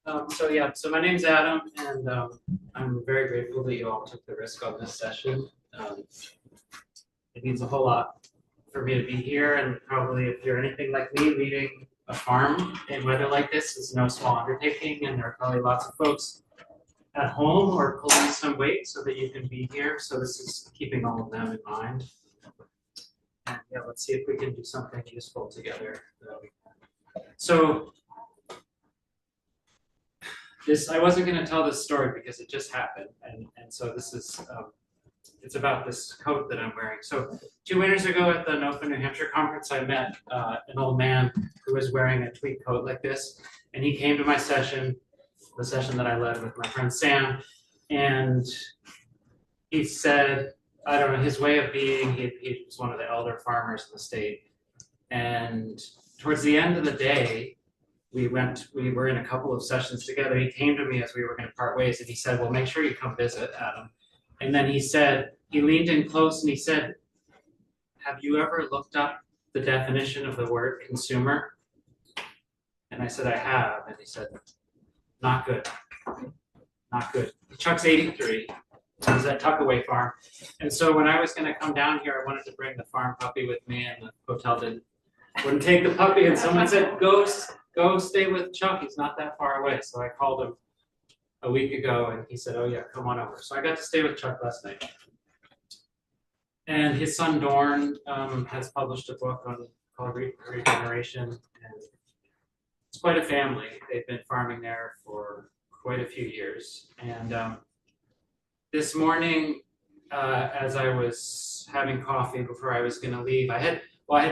So my name's Adam, and I'm very grateful that you all took the risk on this session. It means a whole lot for me to be here, and probably if you're anything like me, leading a farm in weather like this is no small undertaking, and there are probably lots of folks at home or pulling some weight so that you can be here. So this is keeping all of them in mind. And yeah, let's see if we can do something useful together. So I wasn't going to tell this story because it just happened, and so this is it's about this coat that I'm wearing. So 2 winters ago at the NOFA New Hampshire conference, I met an old man who was wearing a tweed coat like this, and he came to my session, the session that I led with my friend Sam, and he said, I don't know, his way of being, he was one of the elder farmers in the state, and towards the end of the day, we were in a couple of sessions together. He came to me as we were going to part ways, and he said, well, make sure you come visit, Adam. And then he leaned in close and he said, have you ever looked up the definition of the word consumer? And I said, I have. And he said, not good, not good. Chuck's 83. He's at Tuckaway Farm. And so when I was going to come down here, I wanted to bring the farm puppy with me, and the hotel wouldn't take the puppy. And someone said, go stay with Chuck. He's not that far away. So I called him a week ago, and he said, oh yeah, come on over. So I got to stay with Chuck last night. And his son Dorn has published a book called Regeneration, and it's quite a family. They've been farming there for quite a few years. And this morning, as I was having coffee before I was going to leave, I had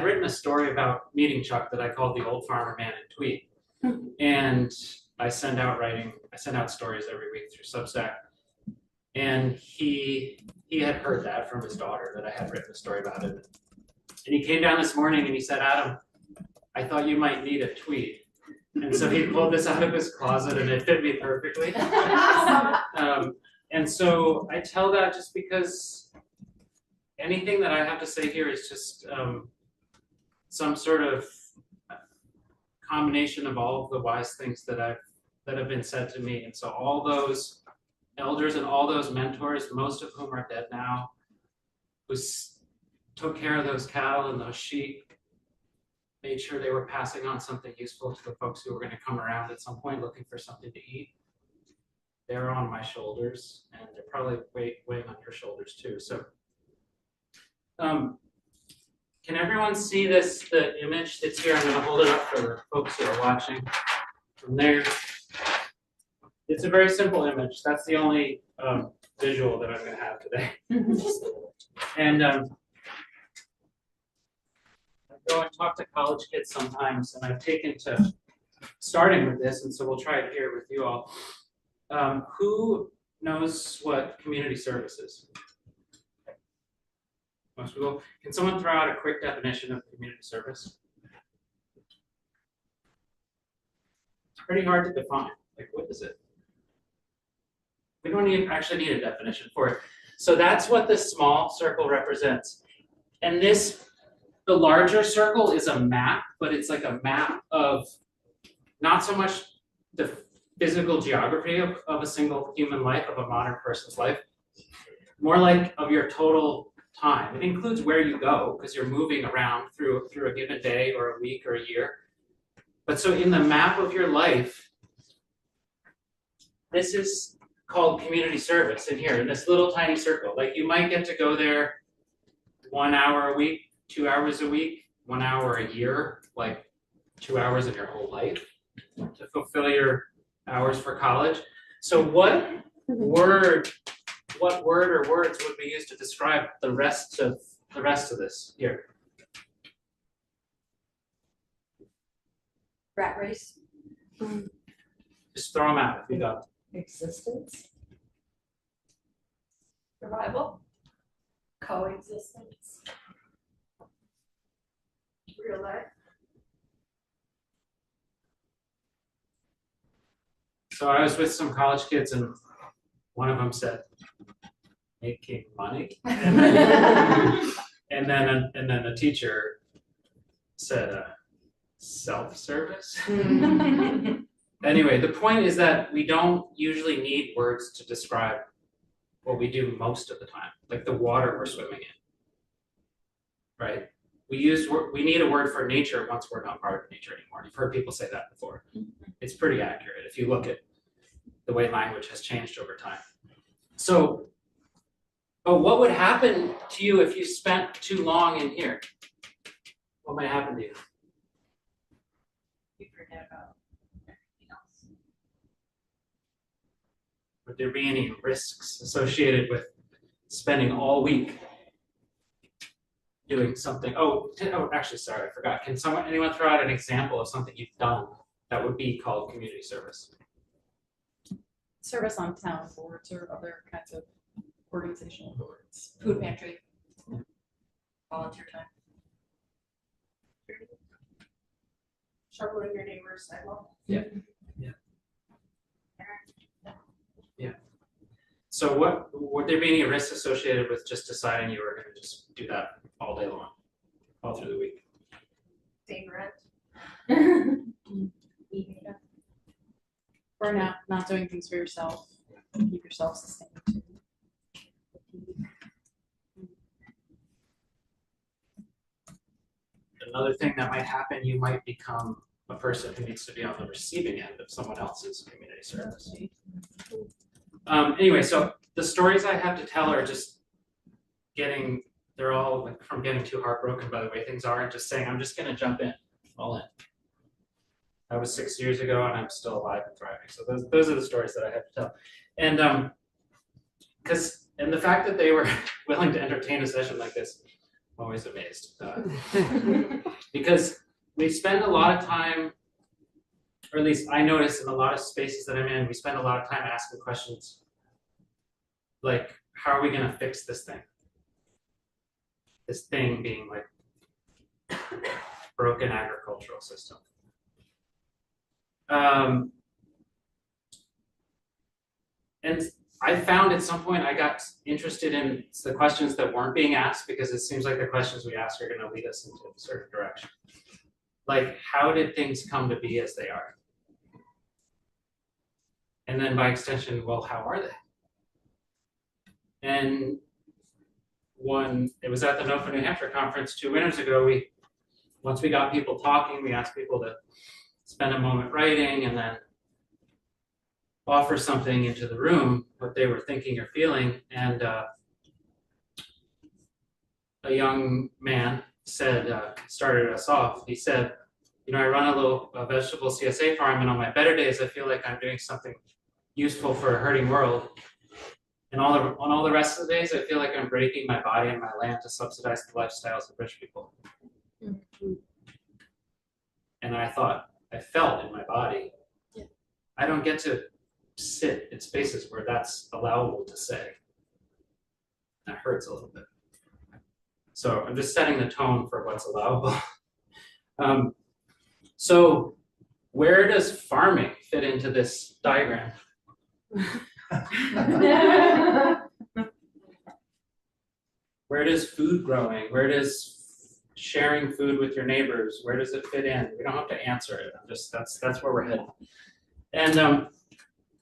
written a story about meeting Chuck that I called The Old Farmer Man in Tweed. And I send out stories every week through Substack. And he had heard that from his daughter, that I had written a story about it. And he came down this morning and he said, Adam, I thought you might need a tweed. And so he pulled this out of his closet, and it fit me perfectly. And so I tell that just because anything that I have to say here is just some sort of combination of all of the wise things that have been said to me. And so all those elders and all those mentors, most of whom are dead now, who took care of those cattle and those sheep, made sure they were passing on something useful to the folks who were going to come around at some point looking for something to eat. They're on my shoulders, and they're probably weighing on your shoulders too. So can everyone see the image that's here? I'm going to hold it up for the folks who are watching from there. It's a very simple image. That's the only visual that I'm going to have today. And I go and talk to college kids sometimes, and I've taken to starting with this, and so we'll try it here with you all. Who knows what community service is? Most people. Can someone throw out a quick definition of community service? It's pretty hard to define. Like, what is it? We don't actually need a definition for it. So that's what this small circle represents. And the larger circle is a map, but it's like a map of not so much the physical geography of a single human life, of a modern person's life, more like of your total time. It includes where you go, because you're moving around through a given day or a week or a year. But so in the map of your life, this is called community service in here, in this little tiny circle. Like, you might get to go there 1 hour a week, 2 hours a week, 1 hour a year, like 2 hours of your whole life to fulfill your hours for college. So what word or words would be used to describe the rest of this here? Rat race. Just throw them out if you got. Existence. Survival. Coexistence. Real life. So I was with some college kids, and one of them said, making money. And then the teacher said, self-service. Anyway, the point is that we don't usually need words to describe what we do most of the time, like the water we're swimming in, right? We need a word for nature once we're not part of nature anymore. You've heard people say that before. It's pretty accurate if you look at the way language has changed over time. So, but what would happen to you if you spent too long in here? What might happen to you? You forget about everything else. Would there be any risks associated with spending all week doing something? Actually, sorry, I forgot. Can anyone throw out an example of something you've done that would be called community service? Service on town boards or other kinds of organizational boards. Food pantry. Volunteer time. Shoveling your neighbor's sidewalk. So would there be any risks associated with just deciding you were going to just do that all day long, all through the week? Paying rent. Or not doing things for yourself. Keep yourself sustained too. Another thing that might happen, you might become a person who needs to be on the receiving end of someone else's community service. Anyway, so the stories I have to tell are just they're all like from getting too heartbroken by the way things are and just saying, I'm just gonna jump in, all in. That was 6 years ago and I'm still alive and thriving. So those are the stories that I have to tell. And the fact that they were willing to entertain a session like this, I'm always amazed. Because we spend a lot of time, or at least I notice in a lot of spaces that I'm in, we spend a lot of time asking questions like, how are we going to fix this thing? This thing being like broken agricultural system. And I found at some point I got interested in the questions that weren't being asked because it seems like the questions we ask are going to lead us into a certain direction. Like, how did things come to be as they are? And then by extension, well, how are they? And it was at the NOFA New Hampshire conference 2 winters ago, once we got people talking, we asked people to spend a moment writing and then offer something into the room, what they were thinking or feeling. And a young man started us off. He said, I run a vegetable CSA farm, and on my better days, I feel like I'm doing something useful for a hurting world. And on all the rest of the days, I feel like I'm breaking my body and my land to subsidize the lifestyles of rich people. Mm-hmm. And I felt in my body, I don't get to sit in spaces where that's allowable to say. That hurts a little bit. So I'm just setting the tone for what's allowable. So where does farming fit into this diagram? Where does food growing, where does sharing food with your neighbors, where does it fit in? We don't have to answer it. That's where we're headed. And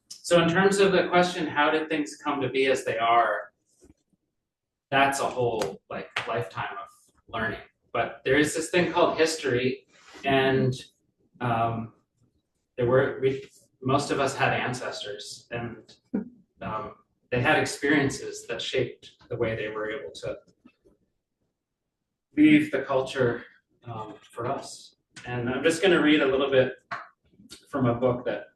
so in terms of the question, how did things come to be as they are? That's a whole lifetime of learning. But there is this thing called history, and most of us had ancestors, and they had experiences that shaped the way they were able to leave the culture for us. And I'm just going to read a little bit from a book that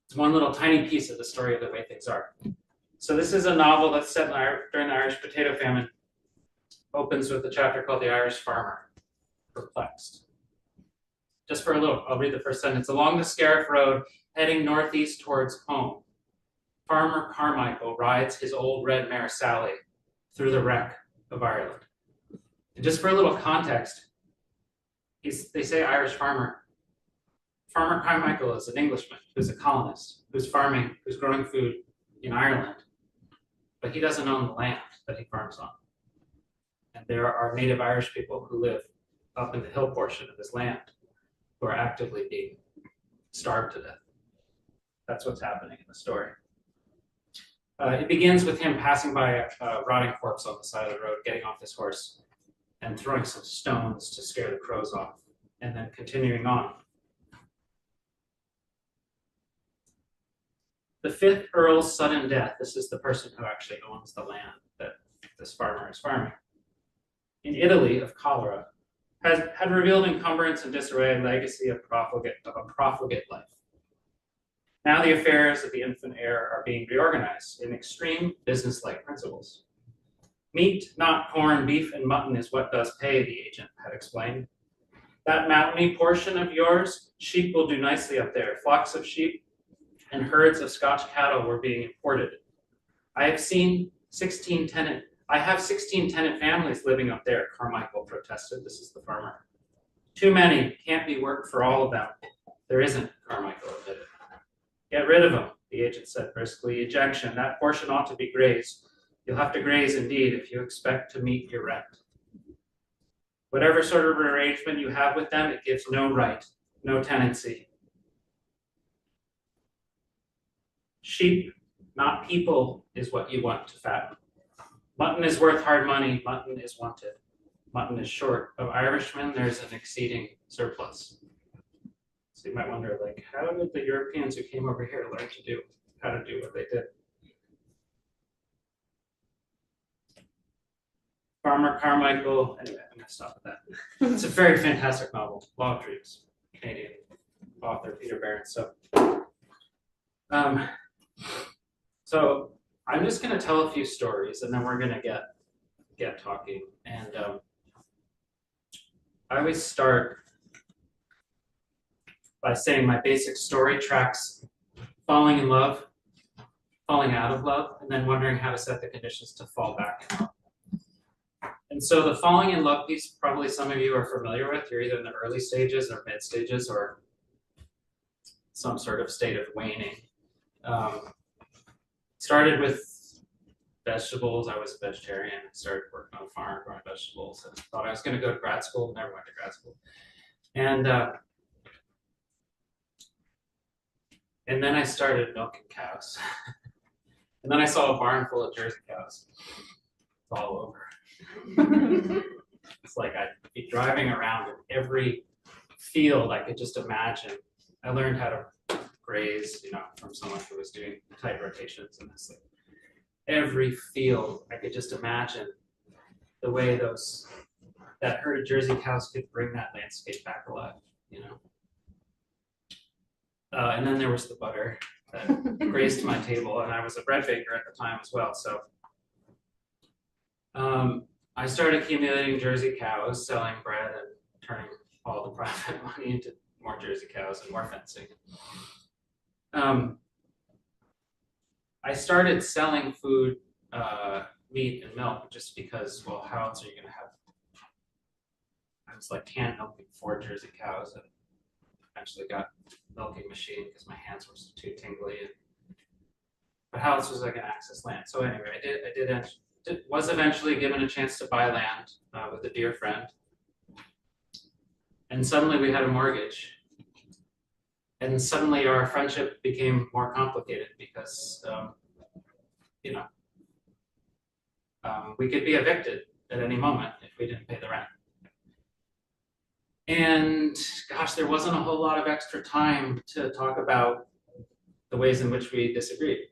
it's one little tiny piece of the story of the way things are. So this is a novel that's set during the Irish potato famine. Opens with a chapter called The Irish Farmer, Perplexed. Just for a little, I'll read the first sentence. Along the Scariff Road, heading northeast towards home, Farmer Carmichael rides his old red mare Sally through the wreck of Ireland. And just for a little context, they say Irish farmer. Farmer Carmichael is an Englishman who's a colonist, who's farming, who's growing food in Ireland, but he doesn't own the land that he farms on. And there are native Irish people who live up in the hill portion of his land who are actively being starved to death. That's what's happening in the story. It begins with him passing by a rotting corpse on the side of the road, getting off his horse, and throwing some stones to scare the crows off, and then continuing on. The fifth Earl's sudden death, this is the person who actually owns the land that this farmer is farming, in Italy of cholera, had revealed encumbrance and disarray, a legacy of a profligate life. Now the affairs of the infant heir are being reorganized in extreme business-like principles. Meat, not corn, beef, and mutton is what does pay, the agent had explained. That mountainy portion of yours, sheep will do nicely up there. Flocks of sheep and herds of Scotch cattle were being imported. I have 16 tenant families living up there, Carmichael protested. This is the farmer. Too many, can't be work for all of them. There isn't, Carmichael admitted. Get rid of them, the agent said briskly. Ejection, that portion ought to be grazed. You'll have to graze indeed if you expect to meet your rent. Whatever sort of arrangement you have with them, it gives no right, no tenancy. Sheep, not people, is what you want to fatten. Mutton is worth hard money, mutton is wanted. Mutton is short. Of Irishmen, there's an exceeding surplus. So you might wonder, like, how did the Europeans who came over here learn how to do what they did? Farmer Carmichael, anyway, I'm gonna stop at that. It's a very fantastic novel, Law of Dreams, Canadian author Peter Barron. So I'm just gonna tell a few stories and then we're gonna get talking. And I always start by saying my basic story tracks falling in love, falling out of love, and then wondering how to set the conditions to fall back in love. And so the falling in love piece, probably some of you are familiar with. You're either in the early stages or mid stages or some sort of state of waning. Started with vegetables. I was a vegetarian. I started working on a farm growing vegetables and thought I was going to go to grad school. Never went to grad school. And then I started milking cows. And then I saw a barn full of Jersey cows all over. It's like I'd be driving around in every field I could just imagine. I learned how to graze, from someone who was doing tight rotations and this. Like, every field I could just imagine the way that herd of Jersey cows could bring that landscape back alive, And then there was the butter that graced my table, and I was a bread baker at the time as well. So I started accumulating Jersey cows, selling bread, and turning all the profit money into more Jersey cows and more fencing. I started selling food, meat and milk, just because, well, how else are you going to have? I was like hand milking 4 Jersey cows, and eventually got a milking machine because my hands were too tingly. But how else was I going to access land? So anyway, I was eventually given a chance to buy land with a dear friend, and suddenly we had a mortgage. And suddenly our friendship became more complicated because, we could be evicted at any moment if we didn't pay the rent. And gosh, there wasn't a whole lot of extra time to talk about the ways in which we disagreed.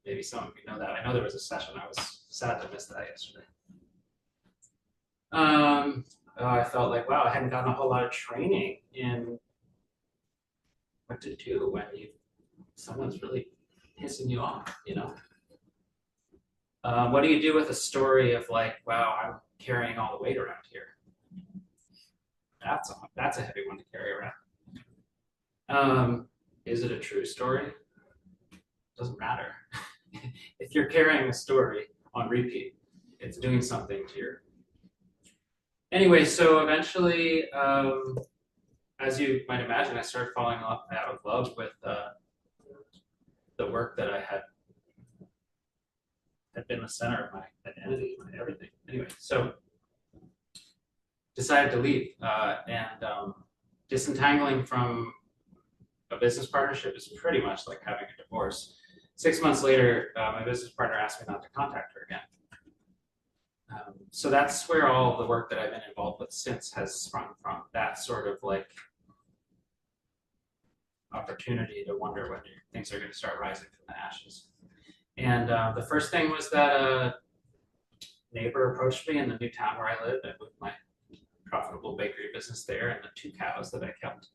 Maybe some of you know that. I know there was a session. I was sad to miss that yesterday. I felt like, wow, I hadn't gotten a whole lot of training in what to do when someone's really pissing you off, What do you do with a story of like, wow, I'm carrying all the weight around here? That's a heavy one to carry around. Is it a true story? Doesn't matter. If you're carrying a story on repeat, it's doing something to your. Anyway, so eventually, as you might imagine, I started falling out of love with the work that I had been the center of my identity, my everything. Anyway, so decided to leave and disentangling from a business partnership is pretty much like having a divorce. 6 months later, my business partner asked me not to contact her again. So that's where all the work that I've been involved with since has sprung from, that sort of like opportunity to wonder when things are going to start rising from the ashes. And the first thing was that a neighbor approached me in the new town where I live. I moved my profitable bakery business there and the 2 cows that I kept.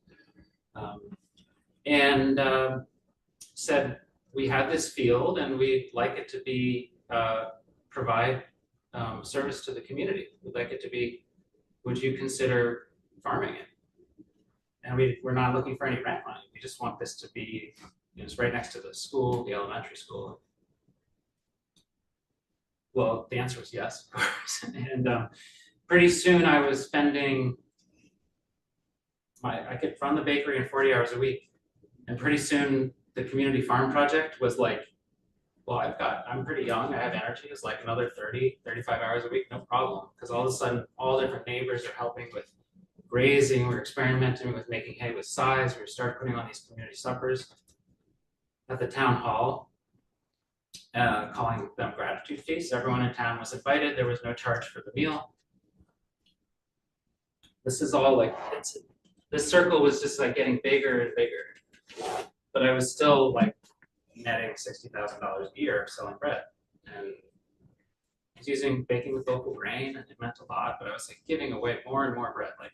Said, we have this field and we'd like it to be, provide service to the community. We'd like it to be, would you consider farming it? And we're not looking for any rent money. We just want this to be, it's right next to the school, the elementary school. Well, the answer was yes, of course. And pretty soon I was spending, I could run the bakery in 40 hours a week. And pretty soon the community farm project was like, well, I'm pretty young, I have energy, it's like another 30, 35 hours a week, no problem. Because all of a sudden, all different neighbors are helping with grazing, we're experimenting with making hay with size, we started putting on these community suppers at the town hall, calling them gratitude feasts. Everyone in town was invited, there was no charge for the meal. This is all like, this circle was just like getting bigger and bigger. But I was still like netting $60,000 a year selling bread. And I was baking with local grain, and it meant a lot, but I was like giving away more and more bread. Like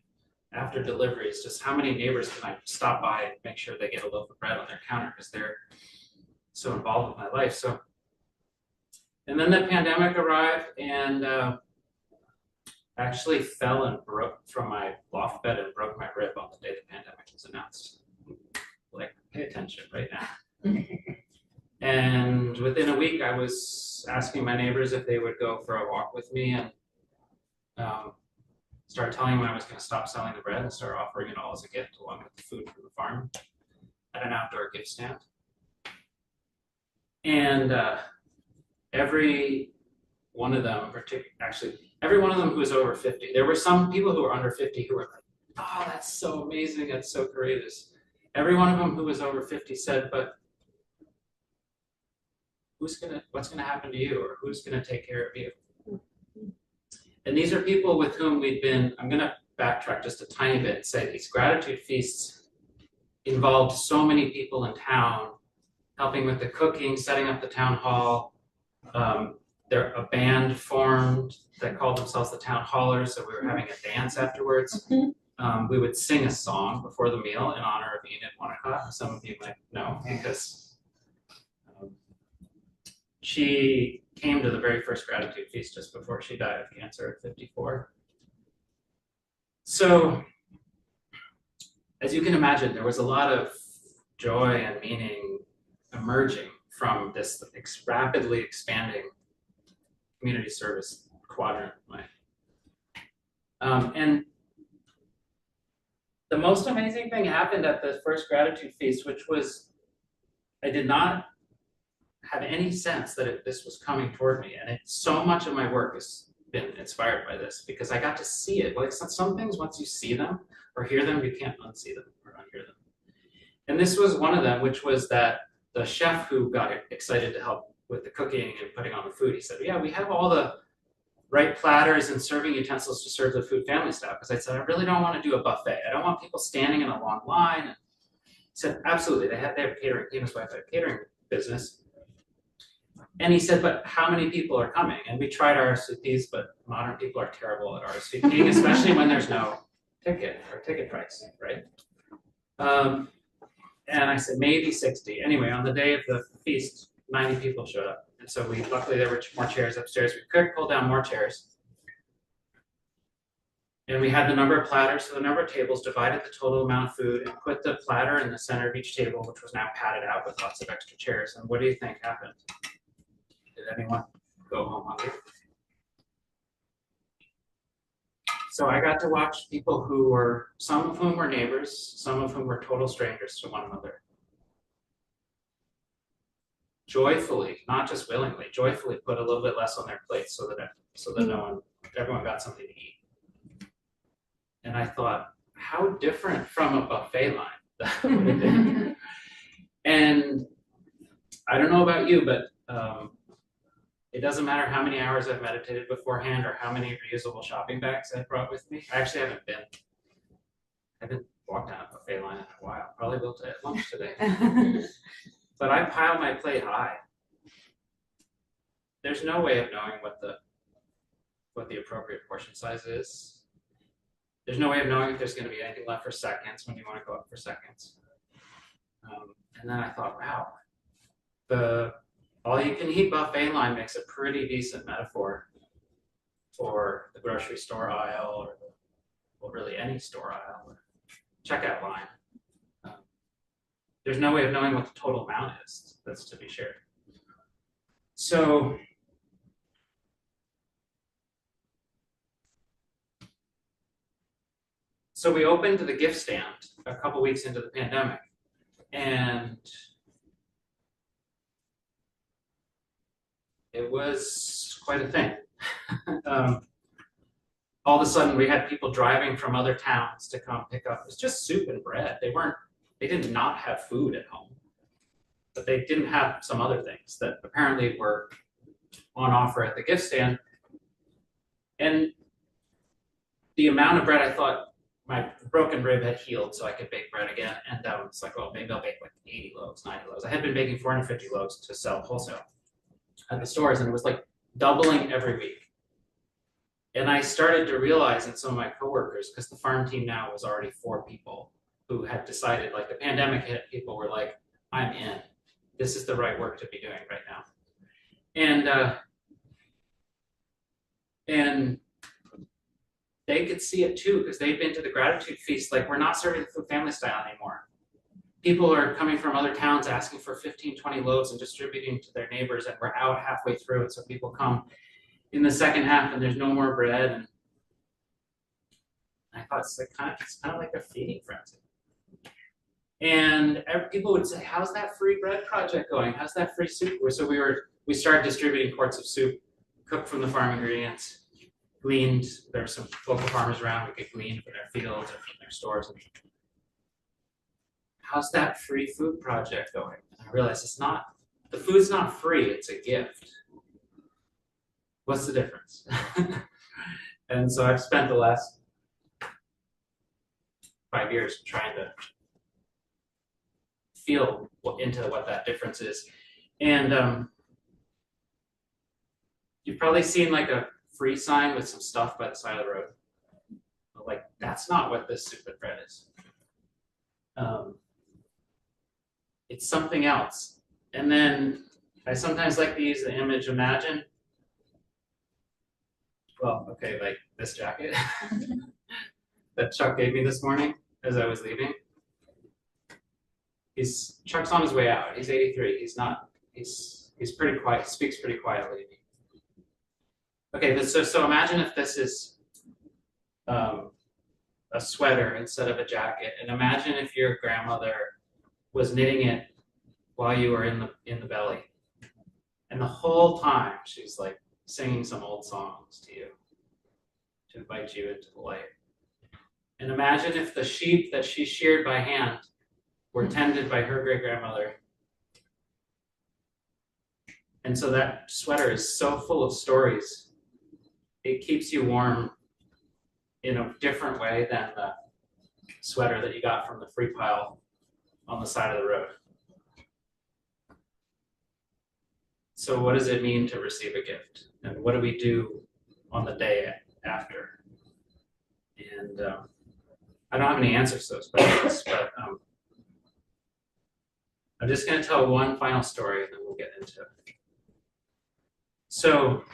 after deliveries, just how many neighbors can I stop by and make sure they get a loaf of bread on their counter because they're so involved with my life. So, and then the pandemic arrived, and I actually fell and broke from my loft bed and broke my rib on the day the pandemic was announced. Like, pay attention right now. And within a week, I was asking my neighbors if they would go for a walk with me, and started telling them I was going to stop selling the bread and start offering it all as a gift along with the food from the farm at an outdoor gift stand. And every one of them, every one of them who was over 50, there were some people who were under 50 who were like, oh, that's so amazing, that's so courageous. Every one of them who was over 50 said, but what's gonna happen to you, or who's gonna take care of you? And these are people with whom I'm gonna backtrack just a tiny bit and say these gratitude feasts involved so many people in town, helping with the cooking, setting up the town hall. A band formed that called themselves the Town Hallers, so we were having a dance afterwards. We would sing a song before the meal in honor of Enid Winnicott. Some of you might know because she came to the very first gratitude feast just before she died of cancer at 54. So, as you can imagine, there was a lot of joy and meaning emerging from this rapidly expanding community service quadrant. And the most amazing thing happened at the first gratitude feast, which was, I did not have any sense that this was coming toward me. And so much of my work has been inspired by this because I got to see it. Like some things, once you see them or hear them, you can't unsee them or unhear them. And this was one of them, which was that the chef who got excited to help with the cooking and putting on the food, he said, yeah, we have all the right platters and serving utensils to serve the food family style. Because I said, I really don't want to do a buffet. I don't want people standing in a long line. And he said, absolutely. They have catering. He and his wife had a catering business. And he said, but how many people are coming? And we tried RSVPs, but modern people are terrible at RSVPing, especially when there's no ticket or ticket price, right? And I said, maybe 60. Anyway, on the day of the feast, 90 people showed up. And so luckily there were more chairs upstairs. We could pull down more chairs. And we had the number of platters, so the number of tables, divided the total amount of food, and put the platter in the center of each table, which was now padded out with lots of extra chairs. And what do you think happened? Did anyone go home hungry? So I got to watch people some of whom were neighbors, some of whom were total strangers to one another. Joyfully, not just willingly, joyfully put a little bit less on their plate so that everyone got something to eat. And I thought, how different from a buffet line that would have been, And I don't know about you, but it doesn't matter how many hours I've meditated beforehand or how many reusable shopping bags I've brought with me. I actually haven't walked down a buffet line in a while. Probably will at lunch today. But I pile my plate high. There's no way of knowing what the appropriate portion size is. There's no way of knowing if there's going to be anything left for seconds when you want to go up for seconds. And then I thought, wow, the all-you-can-eat buffet line makes a pretty decent metaphor for the grocery store aisle or really any store aisle or checkout line. There's no way of knowing what the total amount is that's to be shared. So we opened the gift stand a couple weeks into the pandemic, and it was quite a thing. All of a sudden, we had people driving from other towns to come pick up. It was just soup and bread. They did not have food at home, but they didn't have some other things that apparently were on offer at the gift stand. And the amount of bread, I thought my broken rib had healed so I could bake bread again. And it's like, well, maybe I'll bake like 80 loaves, 90 loaves. I had been baking 450 loaves to sell wholesale at the stores, and it was like doubling every week. And I started to realize in some of my coworkers, because the farm team now was already 4 people who had decided, like the pandemic hit, people were like, I'm in. This is the right work to be doing right now. And they could see it too, because they'd been to the gratitude feast. Like, we're not serving food family style anymore. People are coming from other towns asking for 15, 20 loaves and distributing to their neighbors, and we're out halfway through it. So people come in the second half and there's no more bread. And I thought it's kind of like a feeding frenzy. And people would say, how's that free bread project going? How's that free soup? So we started distributing quarts of soup, cooked from the farm ingredients, gleaned. There were some local farmers around. We could glean from their fields or from their stores. And how's that free food project going? And I realized the food's not free, it's a gift. What's the difference? And so I've spent the last 5 years trying to feel into what that difference is. And you've probably seen like a free sign with some stuff by the side of the road. But like, that's not what this soup and bread is. It's something else. And then I sometimes like to use the image, imagine. Well, okay, like this jacket that Chuck gave me this morning as I was leaving. Chuck's on his way out. He's 83. He's pretty quiet, speaks pretty quietly. Okay, so imagine if this is a sweater instead of a jacket, and imagine if your grandmother was knitting it while you were in the belly, and the whole time she's like singing some old songs to you to invite you into the light. And imagine if the sheep that she sheared by hand were tended by her great-grandmother. And so that sweater is so full of stories. It keeps you warm in a different way than the sweater that you got from the free pile on the side of the road. So what does it mean to receive a gift? And what do we do on the day after? And I don't have any answers to those questions, but I'm just going to tell one final story and then we'll get into it. So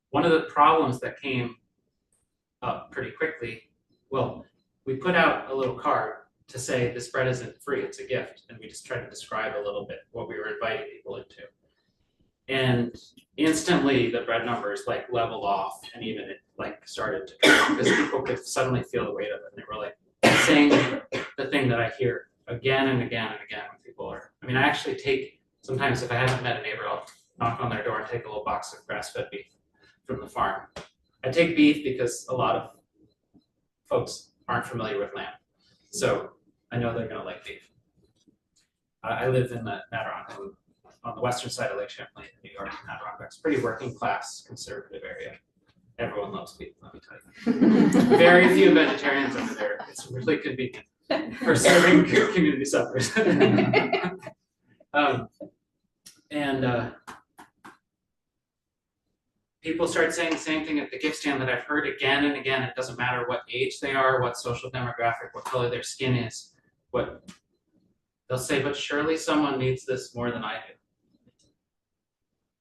one of the problems that came up pretty quickly, well, we put out a little card to say this bread isn't free, it's a gift. And we just tried to describe a little bit what we were inviting people into. And instantly the bread numbers like leveled off, and even it like started to drop because people could suddenly feel the weight of it. And they were like saying the thing that I hear again and again and again when people are, I mean, I actually take, sometimes if I haven't met a neighbor, I'll knock on their door and take a little box of grass-fed beef from the farm. I take beef because a lot of folks aren't familiar with lamb. So I know they're gonna like beef. I live in the Adirondack, on the western side of Lake Champlain, in New York, in Adirondack. It's a pretty working class, conservative area. Everyone loves beef, let me tell you. Very few vegetarians over there. It's really convenient for serving community suppers. People start saying the same thing at the gift stand that I've heard again and again. It doesn't matter what age they are, what social demographic, what color their skin is, what they'll say, but surely someone needs this more than I do.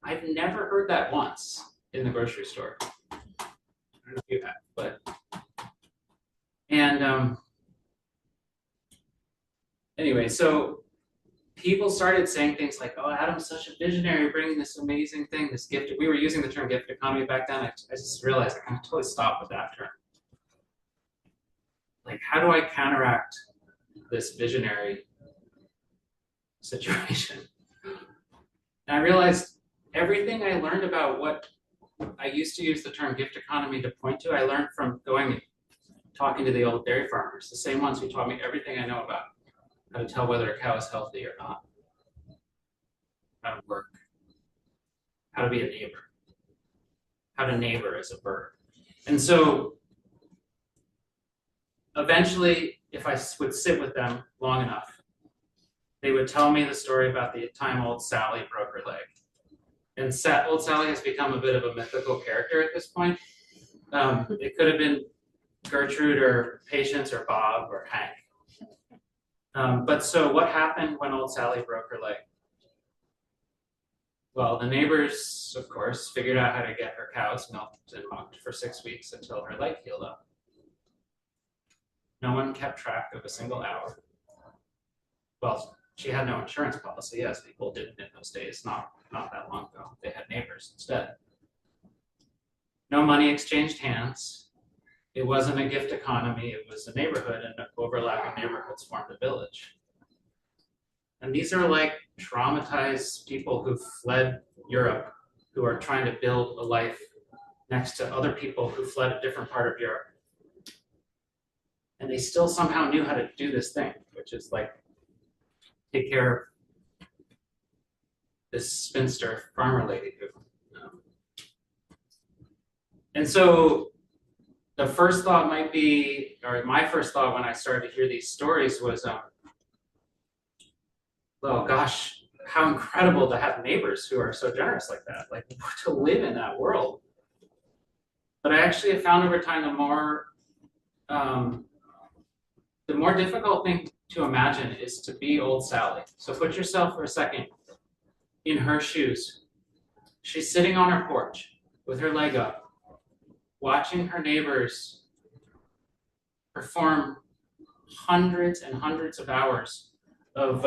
I've never heard that once in the grocery store. I don't know if you have, but anyway, so people started saying things like, "Oh, Adam's such a visionary, bringing this amazing thing, this gift." We were using the term gift economy back then. I just realized I kind of totally stopped with that term. Like, how do I counteract this visionary situation? And I realized everything I learned about what I used to use the term gift economy to point to, I learned from going and talking to the old dairy farmers, the same ones who taught me everything I know about how to tell whether a cow is healthy or not, how to work, how to be a neighbor, how to neighbor as a bird. And so eventually, if I would sit with them long enough, they would tell me the story about the time old Sally broke her leg. And old Sally has become a bit of a mythical character at this point. It could have been Gertrude or Patience or Bob or Hank. But so what happened when old Sally broke her leg? Well, the neighbors, of course, figured out how to get her cows milked and mucked for 6 weeks until her leg healed up. No one kept track of a single hour. Well, she had no insurance policy. Yes, people didn't in those days, not that long ago. They had neighbors instead. No money exchanged hands. It wasn't a gift economy. It was a neighborhood, and overlapping neighborhoods formed a village. And these are like traumatized people who fled Europe, who are trying to build a life next to other people who fled a different part of Europe. And they still somehow knew how to do this thing, which is like take care of this spinster farmer lady. And so the first thought might be, or my first thought when I started to hear these stories was, well, gosh, how incredible to have neighbors who are so generous like that, like to live in that world. But I actually have found over time the more difficult thing to imagine is to be old Sally. So put yourself for a second in her shoes. She's sitting on her porch with her leg up, watching her neighbors perform hundreds and hundreds of hours of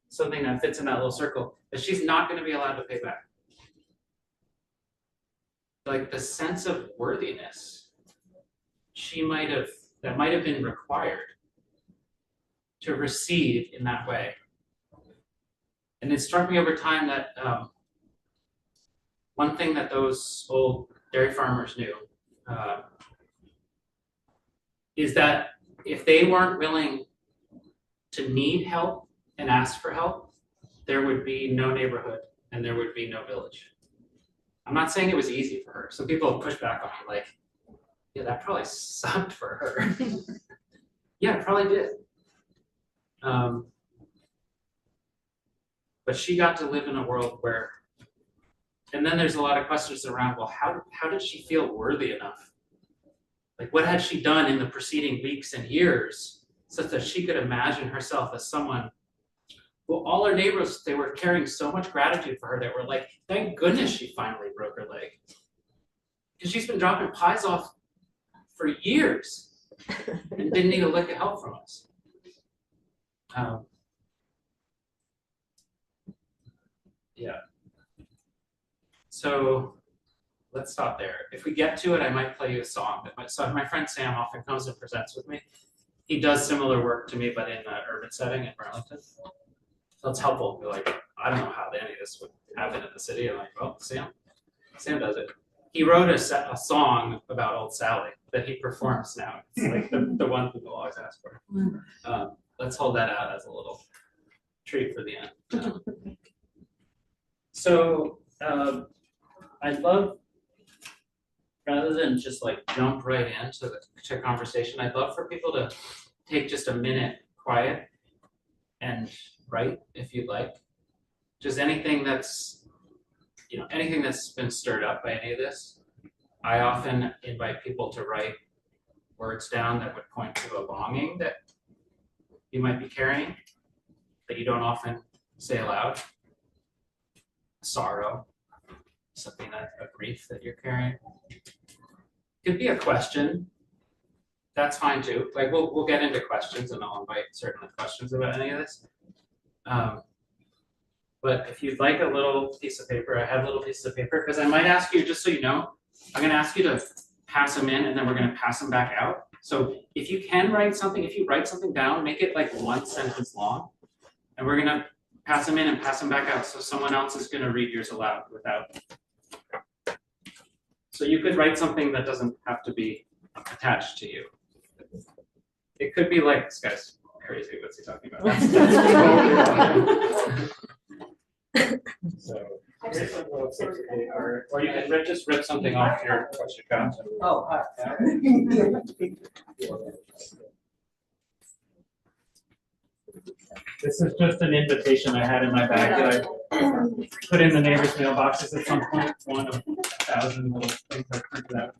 something that fits in that little circle that she's not going to be allowed to pay back. Like the sense of worthiness that might have been required to receive in that way. And it struck me over time that one thing that those old dairy farmers knew is that if they weren't willing to need help and ask for help, there would be no neighborhood and there would be no village. I'm not saying it was easy for her. Some people push back on me like, yeah, that probably sucked for her. Yeah, it probably did. But she got to live in a world where, and then there's a lot of questions around, well, how did she feel worthy enough? Like, what had she done in the preceding weeks and years such that she could imagine herself as someone, well, all her neighbors, they were carrying so much gratitude for her that were like, thank goodness she finally broke her leg. Because she's been dropping pies off for years and didn't need a lick of help from us. Yeah. So let's stop there. If we get to it, I might play you a song. So my friend Sam often comes and presents with me. He does similar work to me, but in an urban setting in Burlington. So it's helpful. Be like, I don't know how any of this would happen in the city. I'm like, well, Sam does it. He wrote a song about old Sally that he performs now. It's like the one people always ask for. Let's hold that out as a little treat for the end. So I'd love, rather than just like jump right into the conversation, I'd love for people to take just a minute quiet and write if you'd like. Just anything that's, anything that's been stirred up by any of this. I often invite people to write words down that would point to a longing that you might be carrying that you don't often say aloud. Sorrow, something that a grief that you're carrying. Could be a question. That's fine too. Like we'll get into questions, and I'll invite certain questions about any of this. But if you'd like a little piece of paper, I have a little piece of paper because I might ask you, just so you know, I'm going to ask you to pass them in, and then we're going to pass them back out. So if you can write something, if you write something down, make it like 1 sentence long, and we're going to pass them in and pass them back out. So someone else is going to read yours aloud without. So you could write something that doesn't have to be attached to you. It could be like, this guy's crazy, what's he talking about? So, here's a little piece of paper, or you can just rip something off your what you got. Oh, hi. This is just an invitation I had in my bag that I put in the neighbors' mailboxes at some point. One of 1,000 little things I printed out.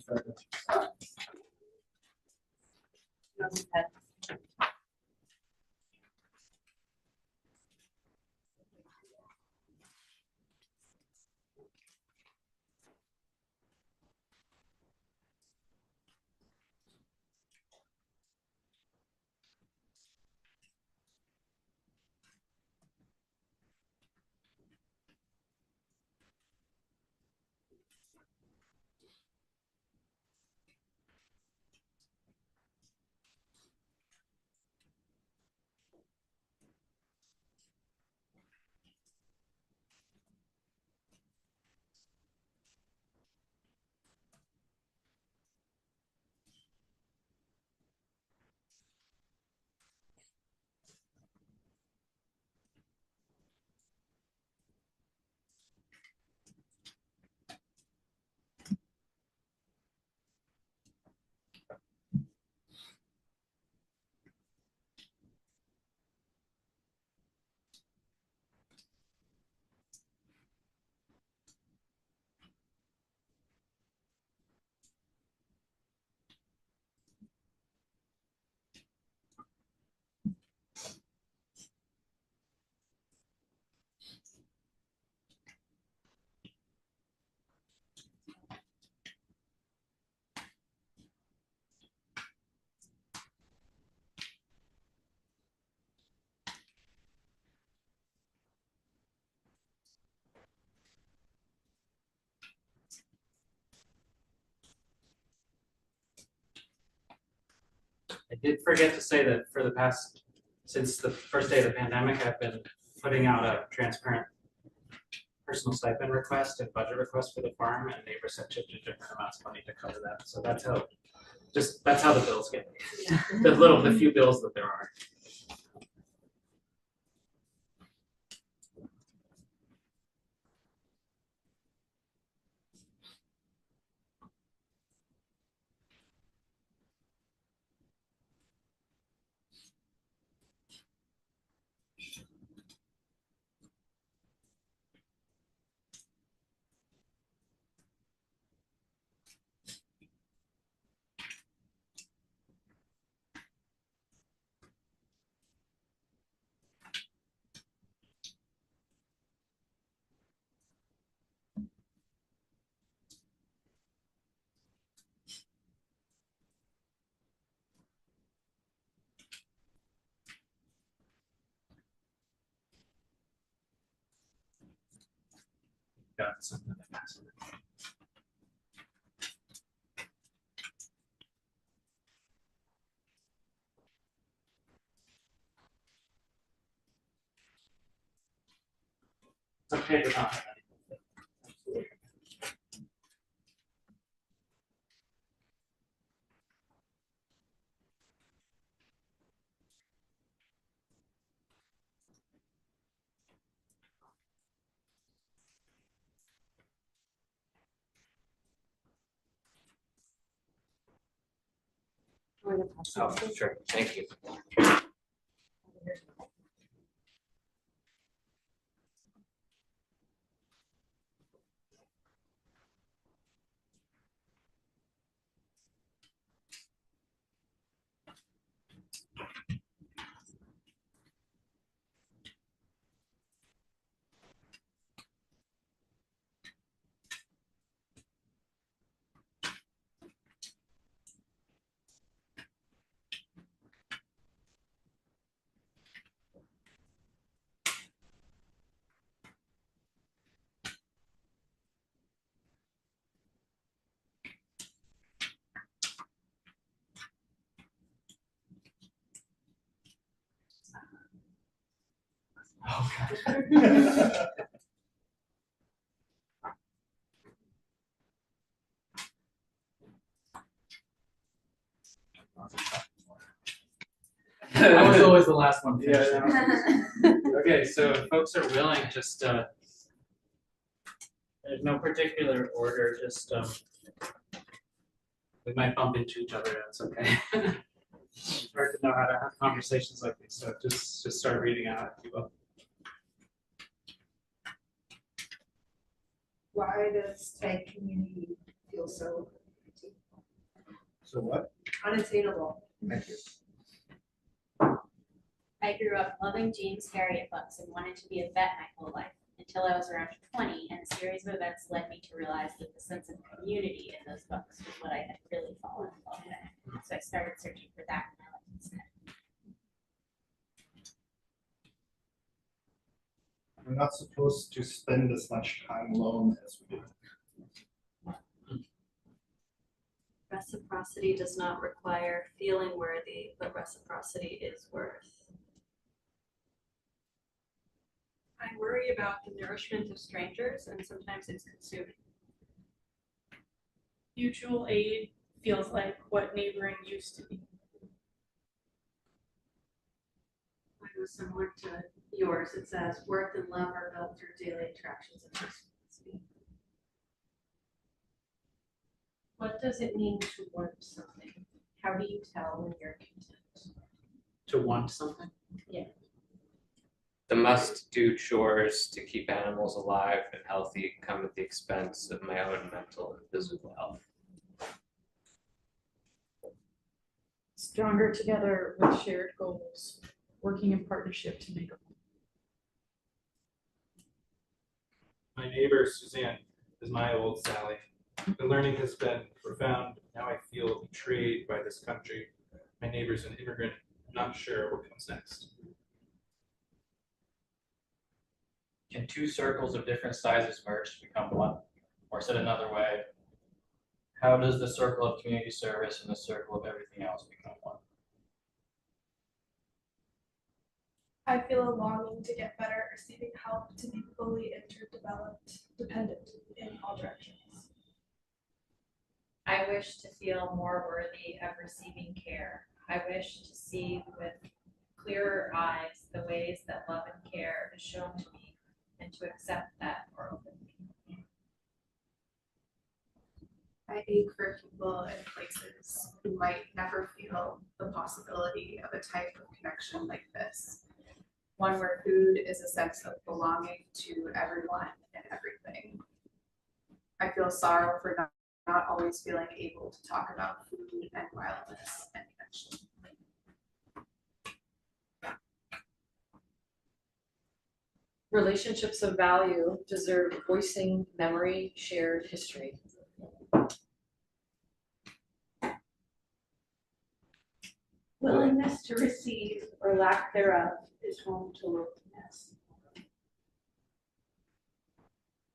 I did forget to say that for the past, since the first day of the pandemic, I've been putting out a transparent personal stipend request and budget request for the farm, and neighbors have shifted different amounts of money to cover that. So that's how the bills get paid. The few bills that there are. Got something to pass on. It's okay to not have anything. Absolutely. me to pass Oh, this? sure, thank you. I was always the last one. Yeah, Okay, so if folks are willing, just, there's no particular order, just, we might bump into each other, that's okay. It's hard to know how to have conversations like these, so just start reading out if you will. Why does tight community feel so So what? unattainable? Thank you. I grew up loving James Harriet books and wanted to be a vet my whole life until I was around 20, and a series of events led me to realize that the sense of community in those books was what I had really fallen in love with. So I started searching for that in my life instead. We're not supposed to spend as much time alone as we do. Reciprocity does not require feeling worthy, but reciprocity is worth. I worry about the nourishment of strangers, and sometimes it's consuming. Mutual aid feels like what neighboring used to be. Mine was similar to yours. It says worth and love are built through daily interactions and reciprocity. What does it mean to want something? How do you tell when you're content? To want something? The must-do chores to keep animals alive and healthy come at the expense of my own mental and physical health. Stronger together with shared goals, working in partnership to make a My neighbor Suzanne is my old Sally. The learning has been profound. Now I feel betrayed by this country. My neighbor's an immigrant. I'm not sure what comes next. Can two circles of different sizes merge to become one? Or said another way, how does the circle of community service and the circle of everything else become one? I feel a longing to get better at receiving help, to be fully interdeveloped, dependent in all directions. I wish to feel more worthy of receiving care. I wish to see with clearer eyes the ways that love and care is shown to me, and to accept that more openly. I ache for people in places who might never feel the possibility of a type of connection like this. One where food is a sense of belonging to everyone and everything. I feel sorrow for not always feeling able to talk about food and wildness and connection. Relationships of value deserve voicing, memory, shared history. Willingness to receive or lack thereof is home to loneliness.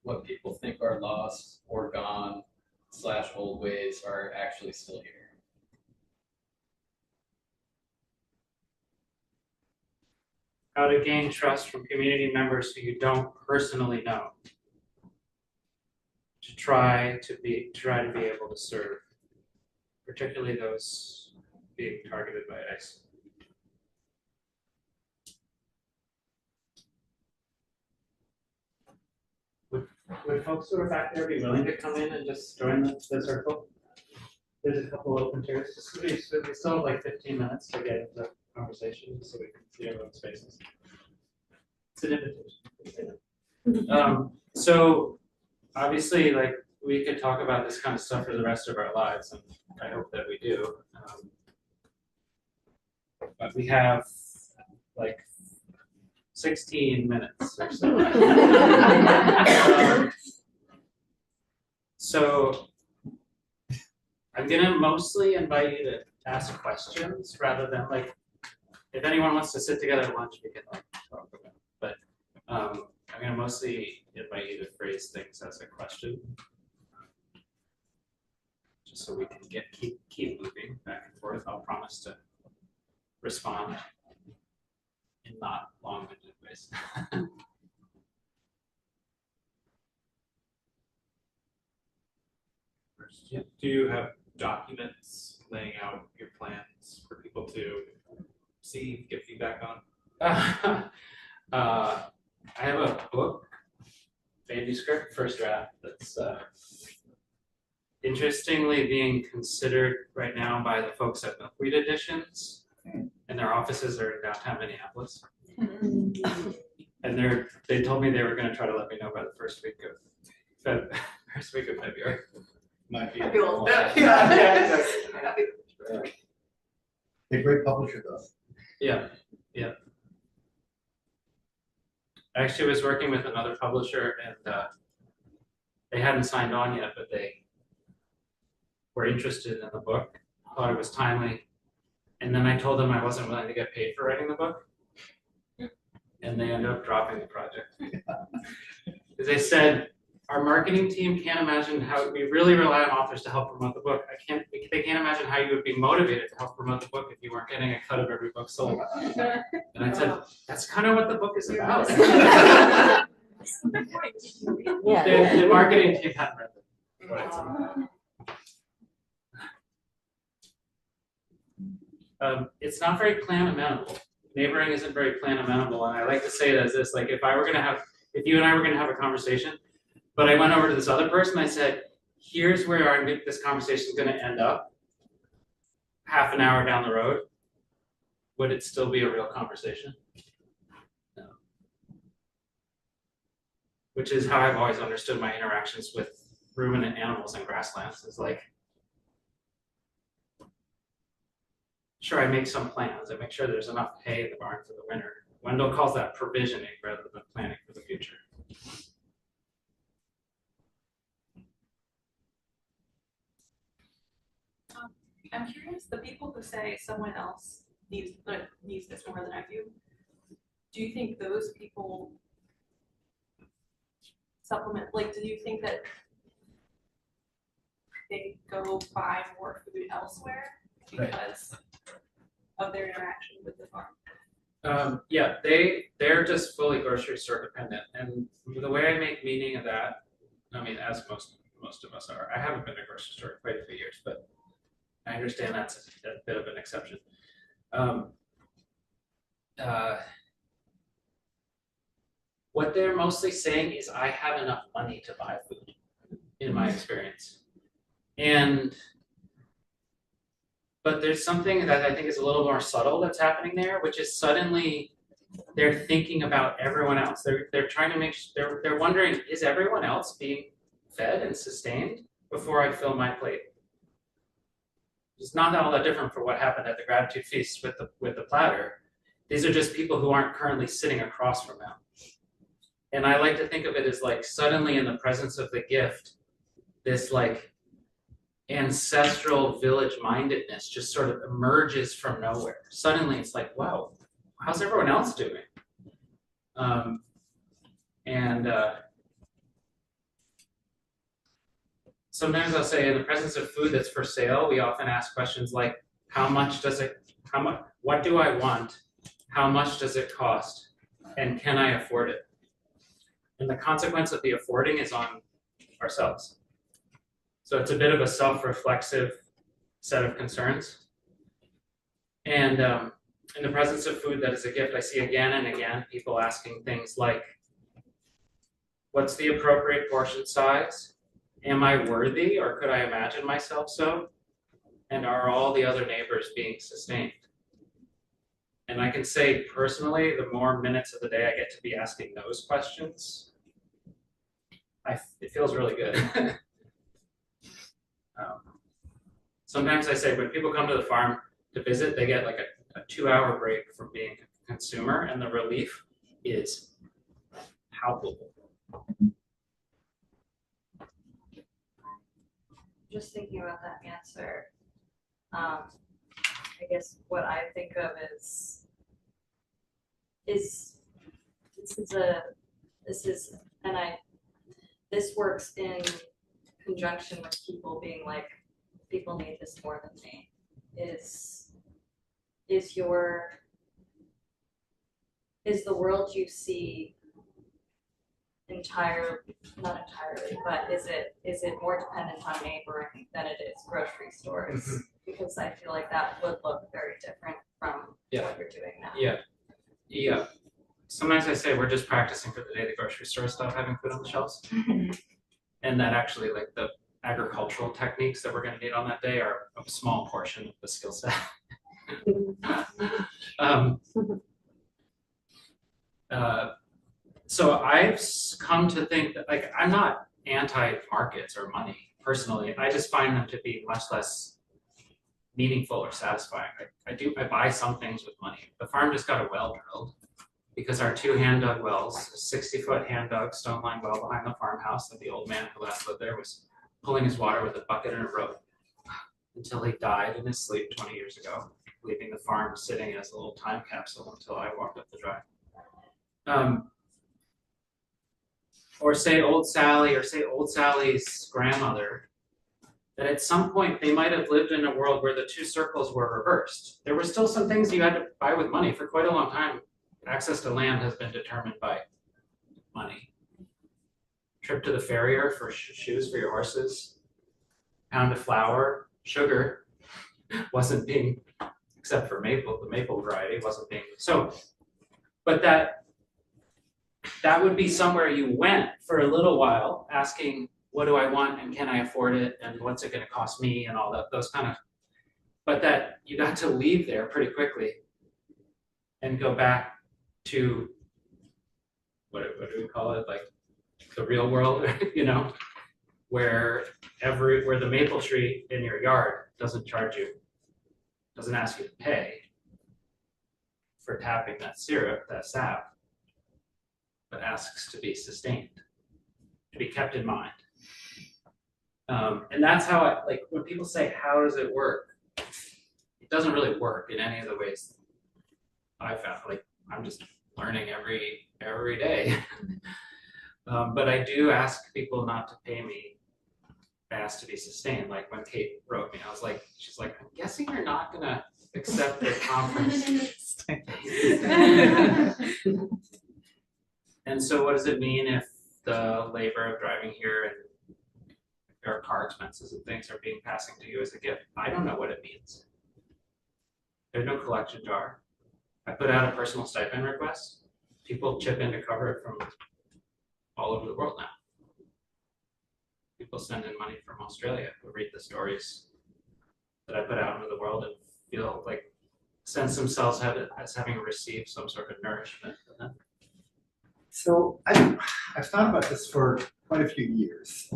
What people think are lost or gone / old ways are actually still here. How to gain trust from community members who you don't personally know. To try to be able to serve, particularly those being targeted by ICE. Would folks who are back there be willing to come in and just join the circle? there's a couple open chairs, we still have like 15 minutes to get into the conversation, so we can see everyone's faces. It's an invitation. So obviously, like, we could talk about this kind of stuff for the rest of our lives, and I hope that we do. But we have like 16 minutes or so. So I'm gonna mostly invite you to ask questions rather than, like, if anyone wants to sit together at lunch, we can like talk about it. But I'm gonna mostly invite you to phrase things as a question, just so we can keep moving back and forth. I'll promise to respond in not long-winded ways. Yeah. Do you have documents laying out your plans for people to see, get feedback on? I have a book, manuscript, first draft, that's interestingly being considered right now by the folks at Milkweed Editions, and their offices are in downtown Minneapolis. And they told me they were going to try to let me know by the first week of February. Might be. Cool. Yeah, exactly. They're a great publisher though. Yeah. I actually was working with another publisher, and they hadn't signed on yet, but they were interested in the book, thought it was timely. And then I told them I wasn't willing to get paid for writing the book. And they ended up dropping the project. Because they said, our marketing team can't imagine how, we really rely on authors to help promote the book. They can't imagine how you would be motivated to help promote the book if you weren't getting a cut of every book sold. And I said, that's kind of what the book is about. The marketing team hadn't read what it's about. It's not very plan amenable. Neighboring isn't very plan amenable, and I like to say it as this: like, if you and I were gonna have a conversation, but I went over to this other person, I said, here's where this conversation is gonna end up, half an hour down the road, would it still be a real conversation? No. Which is how I've always understood my interactions with ruminant animals and grasslands, is like, sure, I make some plans. I make sure there's enough hay in the barn for the winter. Wendell calls that provisioning rather than planning for the future. I'm curious, the people who say someone else needs this more than I do you think those people supplement, like, do you think that they go buy more food elsewhere because of their interaction with the farm? Yeah, they're just fully grocery store dependent, and the way I make meaning of that, I mean, as most of us are. I haven't been to a grocery store in quite a few years, but I understand that's a bit of an exception. What they're mostly saying is, I have enough money to buy food, in my experience, but there's something that I think is a little more subtle that's happening there, which is suddenly they're thinking about everyone else. They're trying to they're wondering, is everyone else being fed and sustained before I fill my plate? It's not all that different from what happened at the gratitude feast with the platter. These are just people who aren't currently sitting across from them. And I like to think of it as, like, suddenly in the presence of the gift, this like ancestral village mindedness just sort of emerges from nowhere. Suddenly it's like, wow, how's everyone else doing? Sometimes I'll say, in the presence of food that's for sale, we often ask questions like, what do I want? How much does it cost? And can I afford it? And the consequence of the affording is on ourselves. So it's a bit of a self-reflexive set of concerns. And in the presence of food that is a gift, I see again and again people asking things like, what's the appropriate portion size? Am I worthy, or could I imagine myself so? And are all the other neighbors being sustained? And I can say personally, the more minutes of the day I get to be asking those questions, it feels really good. Sometimes I say when people come to the farm to visit, they get like a 2-hour break from being a consumer, and the relief is palpable. Just thinking about that answer, I guess what I think of is this works in conjunction with people being like, people need this more than me. Is the world you see not entirely, but is it more dependent on neighboring than it is grocery stores? Mhm. Because I feel like that would look very different from Yeah. what you're doing now. Yeah. Sometimes I say we're just practicing for the day the grocery store stop having food on the shelves. And that actually, like, the agricultural techniques that we're gonna need on that day are a small portion of the skill set. So I've come to think that, like, I'm not anti-markets or money personally. I just find them to be much less meaningful or satisfying. I buy some things with money. The farm just got a well drilled because our 2 hand-dug wells, a 60-foot hand-dug stone-lined well behind the farmhouse that the old man who last lived there was pulling his water with a bucket and a rope until he died in his sleep 20 years ago, leaving the farm sitting as a little time capsule until I walked up the drive. Or say Old Sally, or say Old Sally's grandmother, that at some point they might have lived in a world where the 2 circles were reversed. There were still some things you had to buy with money. For quite a long time, access to land has been determined by money. Trip to the farrier for shoes for your horses, pound of flour, sugar wasn't being, except for the maple variety wasn't being, so, but that would be somewhere you went for a little while asking, what do I want and can I afford it and what's it gonna cost me and all that, those kind of, but that you got to leave there pretty quickly and go back to, what do we call it, like the real world, you know, where the maple tree in your yard doesn't charge you, doesn't ask you to pay for tapping that syrup, that sap, but asks to be sustained, to be kept in mind. And that's how like when people say, how does it work? It doesn't really work in any of the ways I found. Like, I'm just learning every day. But I do ask people not to pay me. I ask to be sustained. Like when Kate wrote me, she's like, I'm guessing you're not gonna accept the conference. And so what does it mean if the labor of driving here and your car expenses and things are being passing to you as a gift? I don't know what it means. There's no collection jar. I put out a personal stipend request. People chip in to cover it from all over the world now. People send in money from Australia who read the stories that I put out into the world and feel like sense themselves as having received some sort of nourishment from them. So I've thought about this for quite a few years.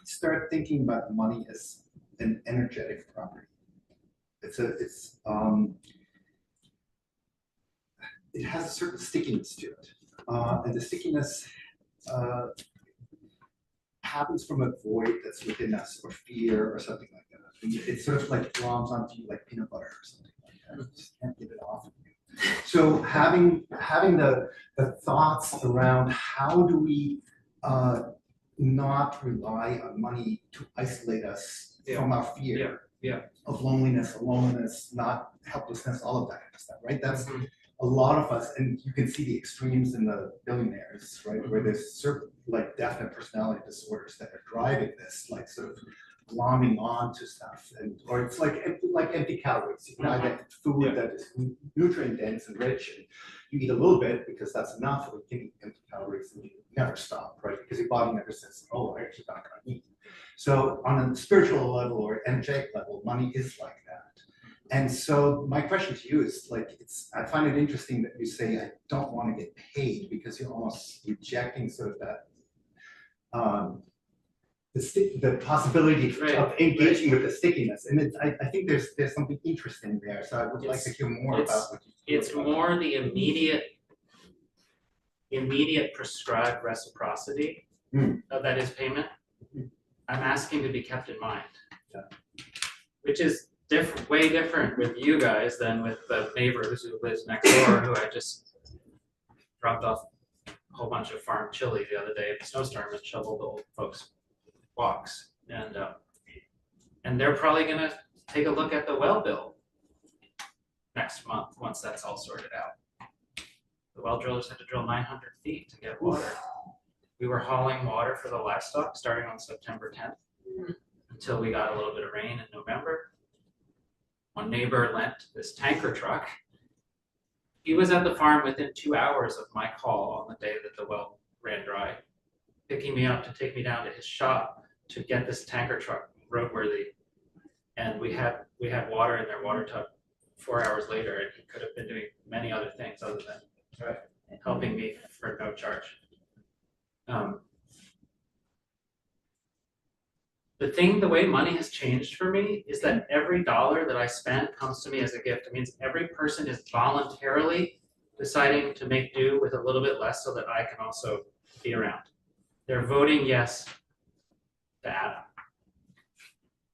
Start thinking about money as an energetic property. It has a certain stickiness to it, and the stickiness happens from a void that's within us, or fear, or something like that. And it sort of like gloms onto you like peanut butter or something like that. You just can't get it off of you. So having the thoughts around how do we not rely on money to isolate us from our fear of loneliness, aloneness, not helplessness, all of that kind of stuff, right? That's a lot of us, and you can see the extremes in the billionaires, right? Where there's certain like definite personality disorders that are driving this, like sort of glomming on to stuff, or it's like empty calories. You know, get food that is nutrient dense and rich, and you eat a little bit because that's enough, or you can eat empty calories and you never stop, right? Because your body never says, oh, I actually not gonna eat. So on a spiritual level or energetic level, money is like that. And so my question to you is like, I find it interesting that you say, I don't want to get paid, because you're almost rejecting sort of that, the possibility of engaging with the stickiness. And I think there's something interesting there. So I would like to hear more about what you feel It's about more the immediate prescribed reciprocity of that is payment. I'm asking to be kept in mind, which is different, way different with you guys than with the neighbor who lives next door, who I just dropped off a whole bunch of farm chili the other day at the snowstorm and shoveled the old folks' walks. And they're probably gonna take a look at the well bill next month once that's all sorted out. The well drillers had to drill 900 feet to get water. We were hauling water for the livestock starting on September 10th until we got a little bit of rain in November. One neighbor lent this tanker truck. He was at the farm within 2 hours of my call on the day that the well ran dry, picking me up to take me down to his shop to get this tanker truck roadworthy. And we had water in their water tub 4 hours later, and he could have been doing many other things other than helping me for no charge. The way money has changed for me is that every dollar that I spend comes to me as a gift. It means every person is voluntarily deciding to make do with a little bit less so that I can also be around. They're voting yes to Adam.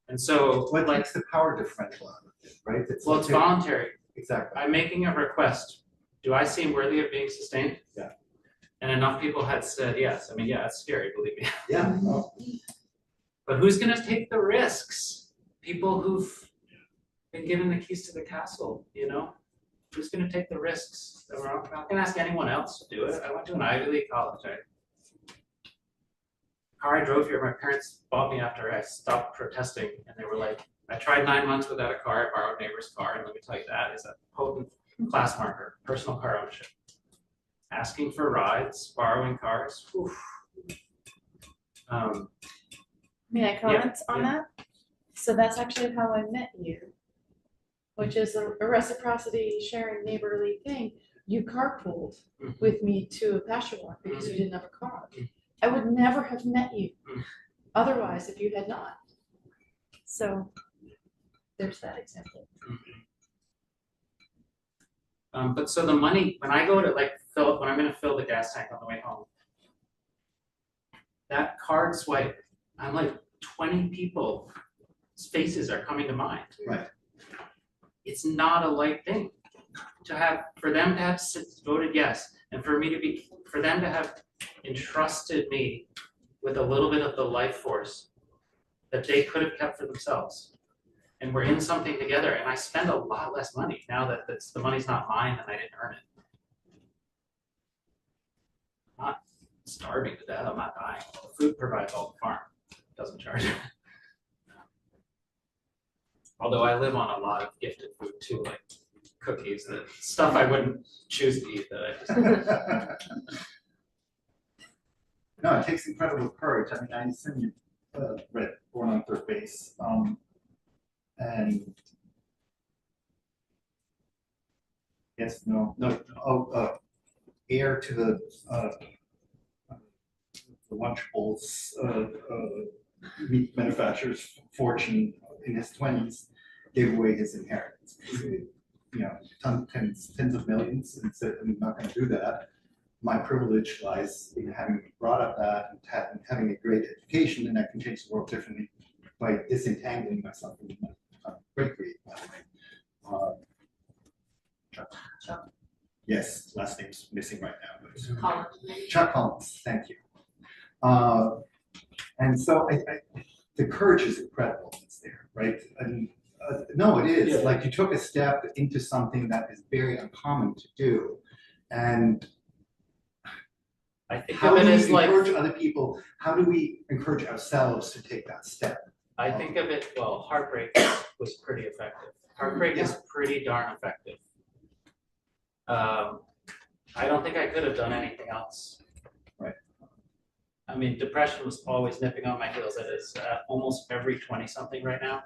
And so what likes the power differential out of it, right? It's voluntary. Exactly. I'm making a request. Do I seem worthy of being sustained? Yeah. And enough people had said yes. I mean, yeah, it's scary, believe me. Yeah. Oh. But who's going to take the risks? People who've been given the keys to the castle, you know? Who's going to take the risks? I'm not going to ask anyone else to do it. I went to an Ivy League college. The car I drove here, my parents bought me after I stopped protesting. And they were like, I tried 9 months without a car. I borrowed a neighbor's car. And let me tell you, that is a potent class marker, personal car ownership. Asking for rides, borrowing cars. Oof. May I comment on that? So that's actually how I met you, which is a reciprocity sharing neighborly thing. You carpooled with me to a pasture walk because you didn't have a car. I would never have met you otherwise if you had not. So there's that example. But so the money, when I go to when I'm going to fill the gas tank on the way home, that card swipe, I'm like 20 people's faces are coming to mind. Right. It's not a light thing for them to have voted yes, and for them to have entrusted me with a little bit of the life force that they could have kept for themselves. And we're in something together, and I spend a lot less money now that the money's not mine and I didn't earn it. I'm not starving to death, I'm not dying. The food provides all the farm, it doesn't charge. Although I live on a lot of gifted food too, like cookies, and stuff I wouldn't choose to eat that I just No, it takes incredible courage. I mean, I assume you read Born on Third Base. And yes, heir to the Lunchables meat manufacturer's fortune in his 20s, gave away his inheritance. Tens of millions, and said, I'm not going to do that. My privilege lies in having brought up that and having a great education, and I can change the world differently by disentangling myself from my great, by the way. Chuck. Yes, last name's missing right now. But Collins. Chuck Collins, thank you. And so the courage is incredible that's there, right? And no, it is. Yeah. Like you took a step into something that is very uncommon to do. And I think how of do it we as like encourage other people? How do we encourage ourselves to take that step? I think of it, well, heartbreak was pretty effective. Heartbreak is pretty darn effective. I don't think I could have done anything else. Right. I mean, depression was always nipping on my heels. It is almost every 20-something right now.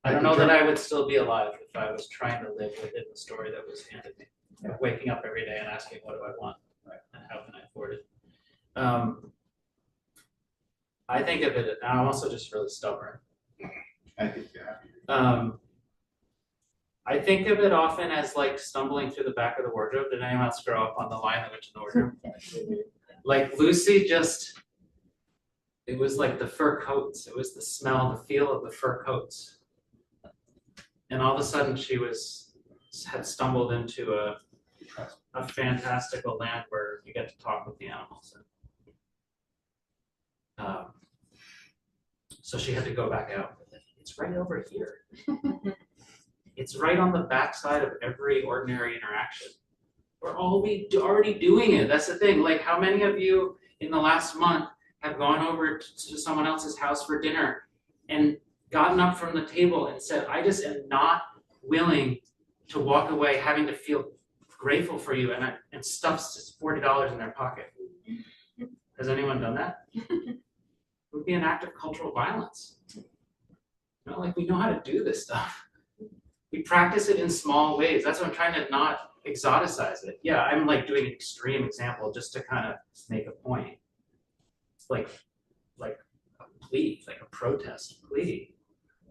I don't know that I would still be alive if I was trying to live within the story that was handed me. Waking up every day and asking, what do I want? And how can I afford it? I think of it, and I'm also just really stubborn. I think, yeah. I think of it often as like stumbling through the back of the wardrobe. Did anyone else grow up on The Lion, the Witch, and the Wardrobe? Like Lucy it was like the fur coats. It was the smell, the feel of the fur coats. And all of a sudden she had stumbled into a fantastical land where you get to talk with the animals. So she had to go back out. It's right over here. It's right on the backside of every ordinary interaction. We're already doing it. That's the thing. Like, how many of you in the last month have gone over to someone else's house for dinner and gotten up from the table and said, I just am not willing to walk away having to feel grateful for you, and stuffs $40 in their pocket. Has anyone done that? It would be an act of cultural violence. Like, we know how to do this stuff. We practice it in small ways. That's what I'm trying to not exoticize it. Yeah, I'm like doing an extreme example just to kind of make a point. It's like a plea, like a protest plea.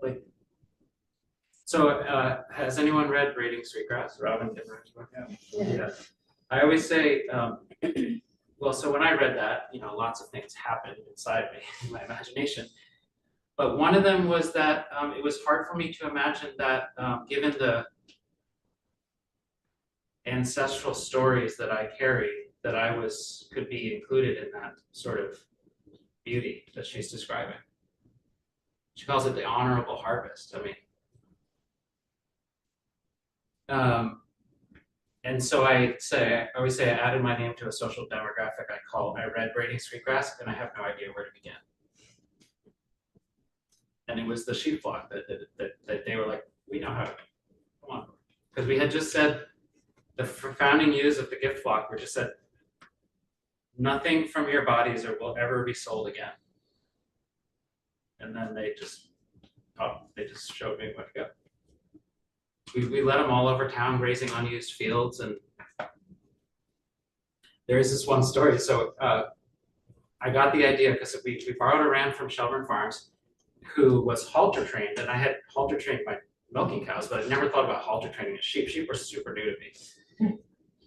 Like, so has anyone read Braiding Sweetgrass? Robin Kimmerer? Yeah. I always say, well, so when I read that, lots of things happened inside me, in my imagination. But one of them was that it was hard for me to imagine that given the ancestral stories that I carry, that I could be included in that sort of beauty that she's describing. She calls it the honorable harvest. I mean, and so I always say I added my name to a social demographic I read Braiding Sweetgrass, and I have no idea where to begin. And it was the sheep flock that they were like, we know how to, come on. Because we had just said, the founding youths of the gift flock were just said, nothing from your bodies will ever be sold again. And then they just showed me where to go. We let them all over town grazing unused fields, and there is this one story. So I got the idea because we borrowed a ram from Shelburne Farms who was halter trained, and I had halter trained my milking cows, but I never thought about halter training a sheep. Sheep were super new to me.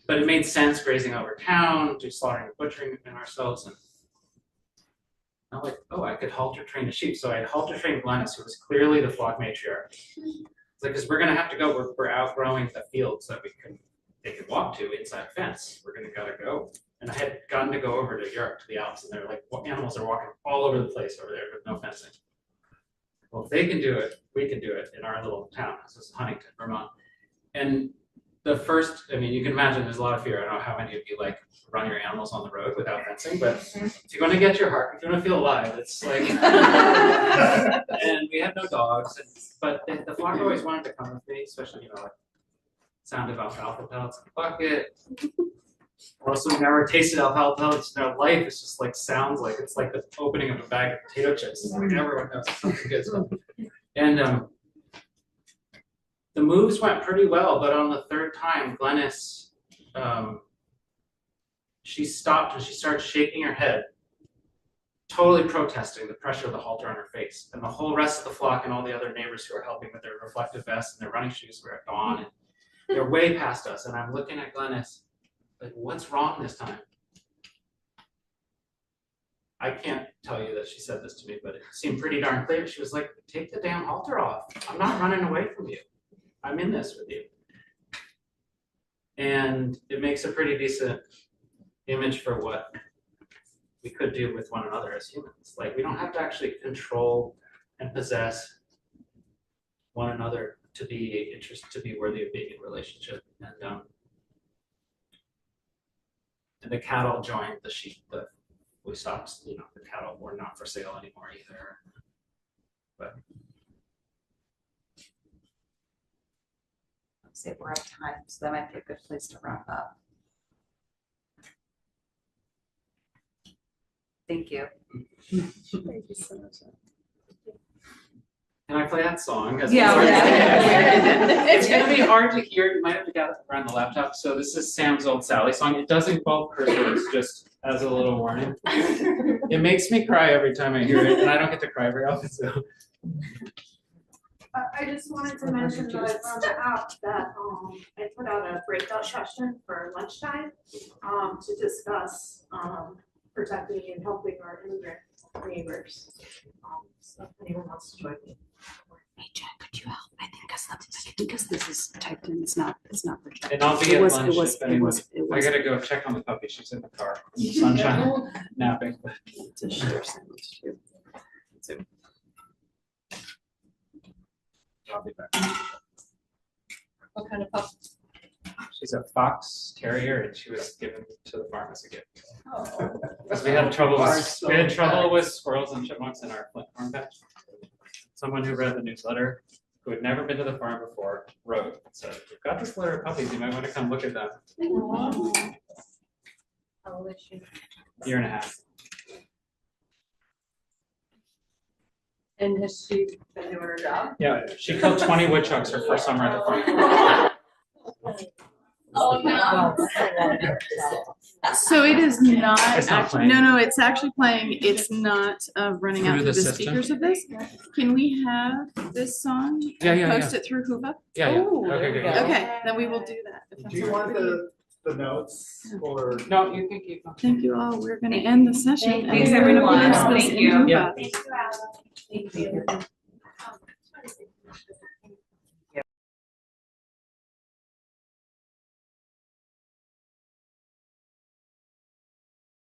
But it made sense grazing over town, do slaughtering and butchering in ourselves. And I'm like, oh, I could halter train a sheep. So I had halter trained Glennis, who was clearly the flock matriarch. It's like, because we're going to have to go. We're outgrowing the fields that they could walk to inside a fence. We're going to gotta go. And I had gotten to go over to Europe, to the Alps, and they're like, well, animals are walking all over the place over there with no fencing. Well, if they can do it, we can do it in our little town. This is Huntington, Vermont. And the first, I mean, you can imagine there's a lot of fear. I don't know how many of you like run your animals on the road without fencing, but if you're going to get your heart, if you're going to feel alive, it's like, and we had no dogs, but the flock always wanted to come with me, especially, like sound of alfalfa pellets in the bucket. Also, we never tasted alfalfa pellets in their life. It's just like, sounds like, it's like the opening of a bag of potato chips. It's like everyone knows something good. And the moves went pretty well, but on the third time, Glennis, she stopped and she started shaking her head, totally protesting the pressure of the halter on her face. And the whole rest of the flock and all the other neighbors who are helping with their reflective vests and their running shoes were gone. And they're way past us. And I'm looking at Glennis, like, what's wrong this time? I can't tell you that she said this to me, but it seemed pretty darn clear. She was like, take the damn halter off. I'm not running away from you. I'm in this with you. And it makes a pretty decent image for what we could do with one another as humans. Like, we don't have to actually control and possess one another to be interested, to be worthy of being in relationship. And the cattle joined the sheep. We stopped, the cattle were not for sale anymore either. But Let's see if we're at time, so that might be a good place to wrap up. Thank you. Thank you so much. Can I play that song? Yeah. It's gonna be hard to hear, you might have to get it around the laptop, so this is Sam's Old Sally song, it does involve curse words, just as a little warning. It makes me cry every time I hear it, and I don't get to cry very often, so. I just wanted to mention that on the app that, I put out a breakout session for lunchtime, to discuss, protecting and helping our immigrant neighbors. So if anyone wants to join me. Hey Jen, could you help? I think because this is typed in, it's not projected. And I'll be It at was- lunch it was- if anyone, it I was- gotta go check on the puppy, she's in the car, in the sunshine, napping. It's a share sandwich too. Zoom. I'll be back. What kind of pup? She's a fox terrier and she was given to the farm as a gift. Because we had trouble with squirrels and chipmunks in our Flint farm patch. Someone who read the newsletter, who had never been to the farm before, wrote, said, we've got this litter of puppies, you might want to come look at them. How old is she? Year and a half. And has she been doing her job? Yeah, she killed 20 woodchucks her first summer at the farm. Oh, no. So it is not, It's not actually, no, it's actually playing, it's not running out Through through the the system? speakers of this. Can we have this song? Yeah, and yeah, Post it through Hoova? Yeah, yeah, Ooh, okay, there we good. go. Okay, then we will do that. if that's Do you all right want with you. the notes or? No, you can keep going. Thank you all, we're gonna end the session. and Thanks, we're gonna everyone. post this Thank in you. Hoova. Yeah. Thank you.